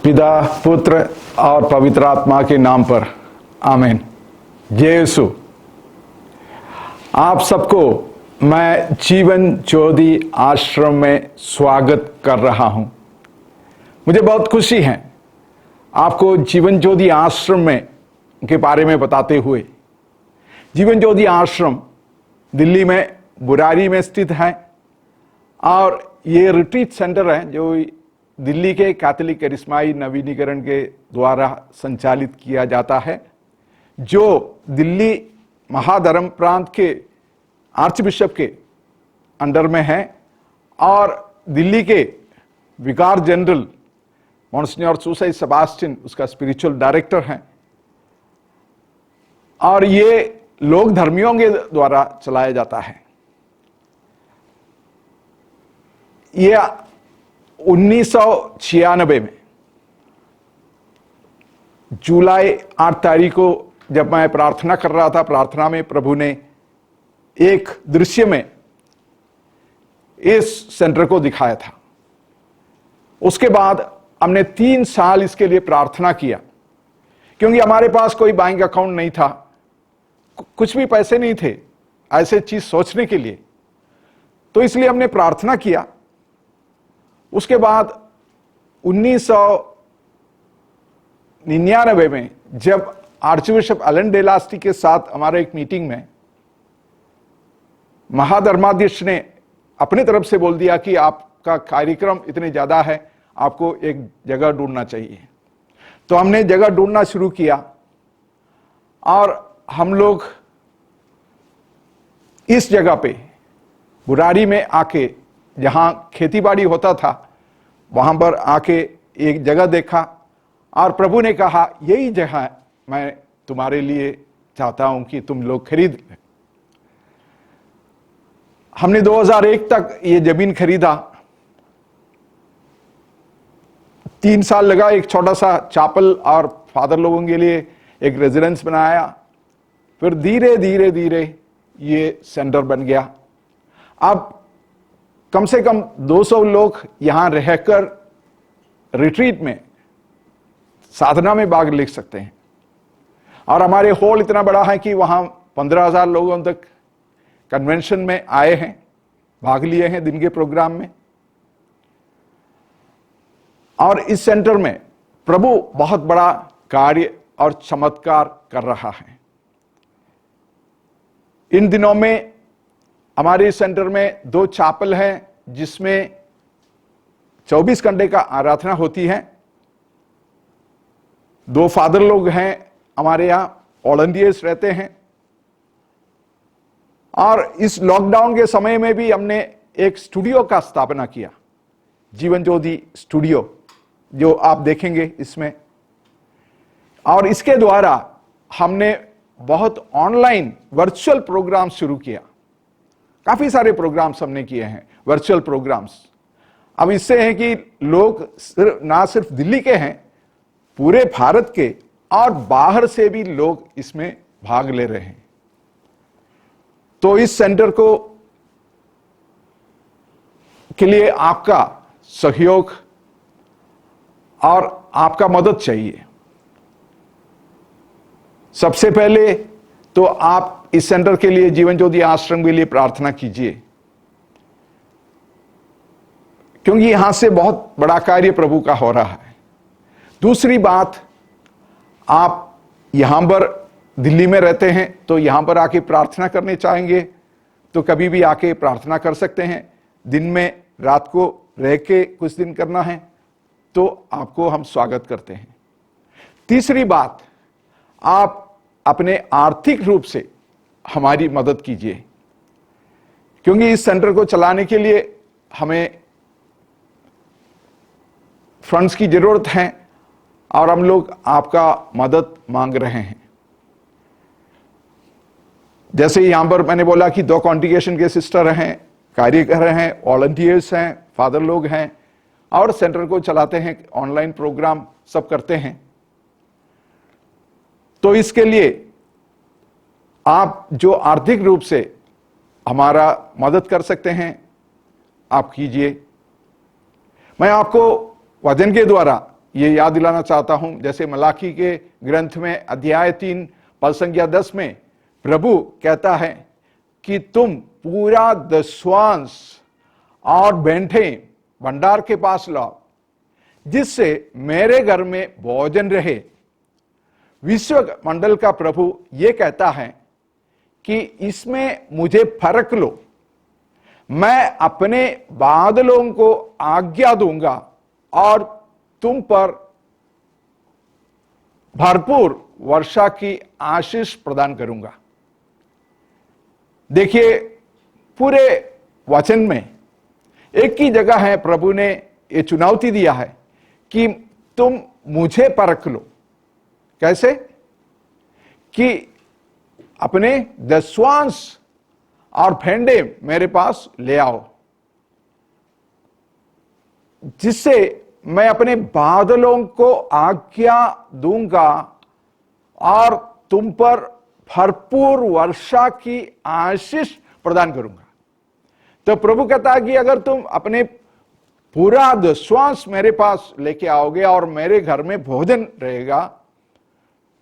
पिता, पुत्र और पवित्र आत्मा के नाम पर आमीन। जय यीशु। आप सबको मैं जीवन ज्योति आश्रम में स्वागत कर रहा हूं। मुझे बहुत खुशी है आपको जीवन ज्योति आश्रम में के बारे में बताते हुए। जीवन ज्योति आश्रम दिल्ली में बुरारी में स्थित है और ये रिट्रीट सेंटर है जो दिल्ली के कैथोलिक करिश्माई नवीनीकरण के द्वारा संचालित किया जाता है, जो दिल्ली महाधर्म प्रांत के आर्च बिशप के अंडर में है और दिल्ली के विकार जनरल मॉन्सिन्योर सुसाई सेबास्टियन उसका स्पिरिचुअल डायरेक्टर हैं और ये लोक धर्मियों के द्वारा चलाया जाता है। ये 1996 में जुलाई 8 तारीख को जब मैं प्रार्थना कर रहा था, प्रार्थना में प्रभु ने एक दृश्य में इस सेंटर को दिखाया था। उसके बाद हमने 3 साल इसके लिए प्रार्थना किया, क्योंकि हमारे पास कोई बैंक अकाउंट नहीं था, कुछ भी पैसे नहीं थे ऐसे चीज सोचने के लिए। तो इसलिए हमने प्रार्थना किया। उसके बाद 1999 में जब आर्चबिशप एलन डेलास्टी के साथ हमारे एक मीटिंग में महाधर्माध्यक्ष ने अपनी तरफ से बोल दिया कि आपका कार्यक्रम इतने ज्यादा है, आपको एक जगह ढूंढना चाहिए। तो हमने जगह ढूंढना शुरू किया और हम लोग इस जगह पे बुरारी में आके, जहां खेतीबाड़ी होता था, वहां पर आके एक जगह देखा और प्रभु ने कहा यही जगह मैं तुम्हारे लिए चाहता हूं कि तुम लोग खरीद ले। हमने 2001 तक ये जमीन खरीदा। 3 साल लगा एक छोटा सा चैपल और फादर लोगों के लिए एक रेजिडेंस बनाया। फिर धीरे धीरे धीरे ये सेंटर बन गया। अब कम से कम 200 लोग यहां रहकर रिट्रीट में, साधना में भाग ले सकते हैं और हमारे हॉल इतना बड़ा है कि वहां 15,000 लोगों तक कन्वेंशन में आए हैं, भाग लिए हैं दिन के प्रोग्राम में। और इस सेंटर में प्रभु बहुत बड़ा कार्य और चमत्कार कर रहा है। इन दिनों में हमारे सेंटर में 2 चैपल हैं जिसमें 24 घंटे का आराधना होती है। 2 फादर लोग हैं हमारे यहां, वॉलंटियर्स रहते हैं। और इस लॉकडाउन के समय में भी हमने एक स्टूडियो का स्थापना किया, जीवन ज्योति स्टूडियो, जो आप देखेंगे इसमें। और इसके द्वारा हमने बहुत ऑनलाइन वर्चुअल प्रोग्राम शुरू किया। काफी सारे प्रोग्राम्स हमने किए हैं, वर्चुअल प्रोग्राम्स। अब इससे है कि लोग ना सिर्फ दिल्ली के हैं, पूरे भारत के और बाहर से भी लोग इसमें भाग ले रहे हैं। तो इस सेंटर को के लिए आपका सहयोग और आपका मदद चाहिए। सबसे पहले तो आप इस सेंटर के लिए, जीवन ज्योति आश्रम के लिए प्रार्थना कीजिए, क्योंकि यहां से बहुत बड़ा कार्य प्रभु का हो रहा है। दूसरी बात, आप यहां पर दिल्ली में रहते हैं तो यहां पर आके प्रार्थना करने चाहेंगे तो कभी भी आके प्रार्थना कर सकते हैं। दिन में, रात को रह के कुछ दिन करना है तो आपको हम स्वागत करते हैं। तीसरी बात, आप अपने आर्थिक रूप से हमारी मदद कीजिए, क्योंकि इस सेंटर को चलाने के लिए हमें फंड्स की जरूरत है और हम लोग आपका मदद मांग रहे हैं। जैसे यहां पर मैंने बोला कि 2 कॉन्ग्रीगेशन के सिस्टर हैं, कार्य कर रहे हैं, वॉलंटियर्स हैं, फादर लोग हैं और सेंटर को चलाते हैं, ऑनलाइन प्रोग्राम सब करते हैं। तो इसके लिए आप जो आर्थिक रूप से हमारा मदद कर सकते हैं, आप कीजिए। मैं आपको वचन के द्वारा ये याद दिलाना चाहता हूं, जैसे मलाकी के ग्रंथ में अध्याय 3 पद संख्या 10 में प्रभु कहता है कि तुम पूरा दशवांश और भेंटें भंडार के पास लाओ, जिससे मेरे घर में भोजन रहे। विश्व मंडल का प्रभु ये कहता है कि इसमें मुझे फर्क लो, मैं अपने बादलों को आज्ञा दूंगा और तुम पर भरपूर वर्षा की आशीष प्रदान करूंगा। देखिए, पूरे वचन में एक ही जगह है प्रभु ने ये चुनौती दिया है कि तुम मुझे परख लो। कैसे? कि अपने दशवांश और भेंड़े मेरे पास ले आओ, जिससे मैं अपने बादलों को आज्ञा दूंगा और तुम पर भरपूर वर्षा की आशीष प्रदान करूंगा। तो प्रभु कहता है कि अगर तुम अपने पूरा दशवांश मेरे पास लेके आओगे और मेरे घर में भोजन रहेगा,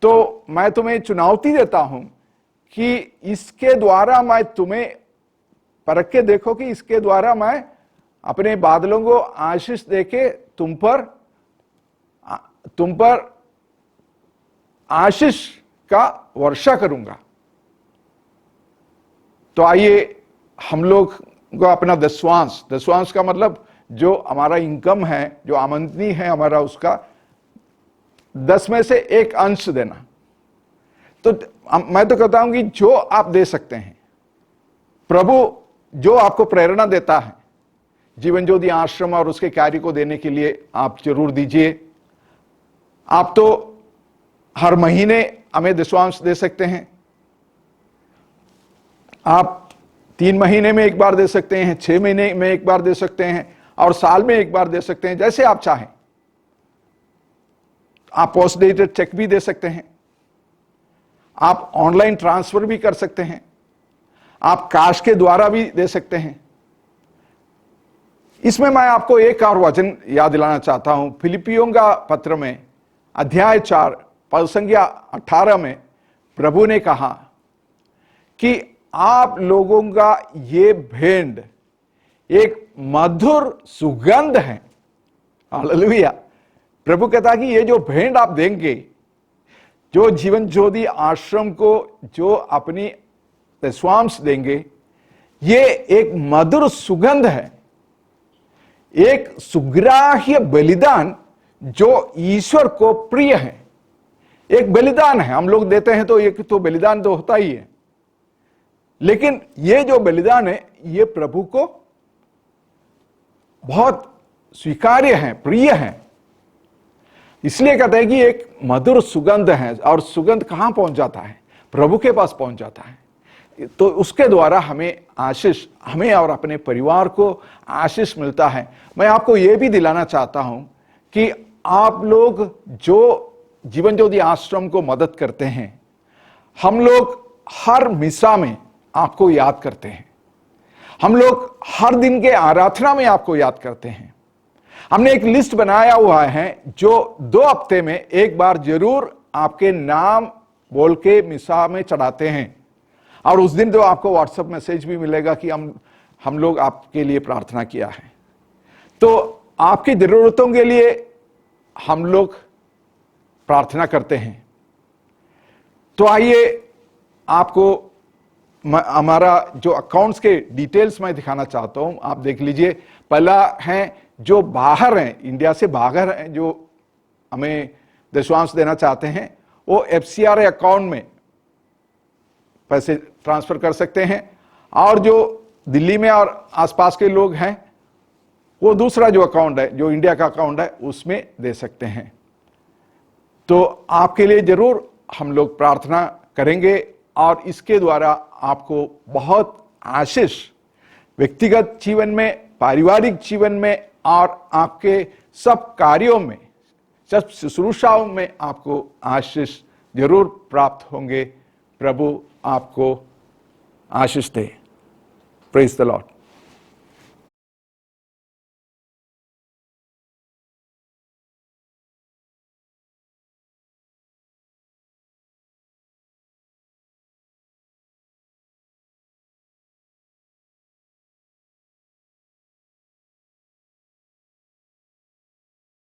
तो मैं तुम्हें चुनौती देता हूं कि इसके द्वारा मैं तुम्हें परख के देखो कि इसके द्वारा मैं अपने बादलों को आशीष देके तुम पर आशीष का वर्षा करूंगा। तो आइए हम लोग को अपना दशवांश का मतलब जो हमारा इनकम है, जो आमदनी है हमारा, उसका 10 में से 1 अंश देना। तो मैं तो कहता हूं कि जो आप दे सकते हैं, प्रभु जो आपको प्रेरणा देता है जीवन ज्योति आश्रम और उसके कार्य को देने के लिए, आप जरूर दीजिए। आप तो हर महीने हमें दशवांश दे सकते हैं, आप 3 महीने में एक बार दे सकते हैं, 6 महीने में एक बार दे सकते हैं और साल में एक बार दे सकते हैं, जैसे आप चाहें। आप पोस्ट डेटेड चेक भी दे सकते हैं, आप ऑनलाइन ट्रांसफर भी कर सकते हैं, आप कैश के द्वारा भी दे सकते हैं। इसमें मैं आपको एक और वचन याद दिलाना चाहता हूं। फिलिपियों का पत्र में अध्याय 4 पद संख्या 18 में प्रभु ने कहा कि आप लोगों का ये भेंट एक मधुर सुगंध है। हालेलुया। प्रभु कहता कि ये जो भेंट आप देंगे, जो जीवन ज्योति आश्रम को जो अपनी दशवांश देंगे, ये एक मधुर सुगंध है, एक सुग्राह्य बलिदान जो ईश्वर को प्रिय है। एक बलिदान है, हम लोग देते हैं तो एक तो बलिदान तो होता ही है, लेकिन ये जो बलिदान है ये प्रभु को बहुत स्वीकार्य है, प्रिय है। इसलिए कहते हैं कि एक मधुर सुगंध है। और सुगंध कहां पहुंच जाता है? प्रभु के पास पहुंच जाता है। तो उसके द्वारा हमें आशीष, हमें और अपने परिवार को आशीष मिलता है। मैं आपको यह भी दिलाना चाहता हूं कि आप लोग जो जीवन ज्योति आश्रम को मदद करते हैं, हम लोग हर मिसा में आपको याद करते हैं, हम लोग हर दिन के आराधना में आपको याद करते हैं। हमने एक लिस्ट बनाया हुआ है जो 2 हफ्ते में एक बार जरूर आपके नाम बोल के मिसा में चढ़ाते हैं। और उस दिन तो आपको व्हाट्सएप मैसेज भी मिलेगा कि हम लोग आपके लिए प्रार्थना किया है। तो आपकी जरूरतों के लिए हम लोग प्रार्थना करते हैं। तो आइए आपको हमारा जो अकाउंट्स के डिटेल्स मैं दिखाना चाहता हूं, आप देख लीजिए। पहला है जो बाहर हैं, इंडिया से बाहर हैं, जो हमें दशवांश देना चाहते हैं, वो FCRA अकाउंट में पैसे ट्रांसफर कर सकते हैं। और जो दिल्ली में और आसपास के लोग हैं, वो दूसरा जो अकाउंट है, जो इंडिया का अकाउंट है, उसमें दे सकते हैं। तो आपके लिए जरूर हम लोग प्रार्थना करेंगे और इसके द्वारा आपको बहुत आशीष व्यक्तिगत जीवन में, पारिवारिक जीवन में और आपके सब कार्यों में, सब शुश्रूषाओं में आपको आशीष जरूर प्राप्त होंगे। प्रभु आपको आशीष दे। Praise the Lord.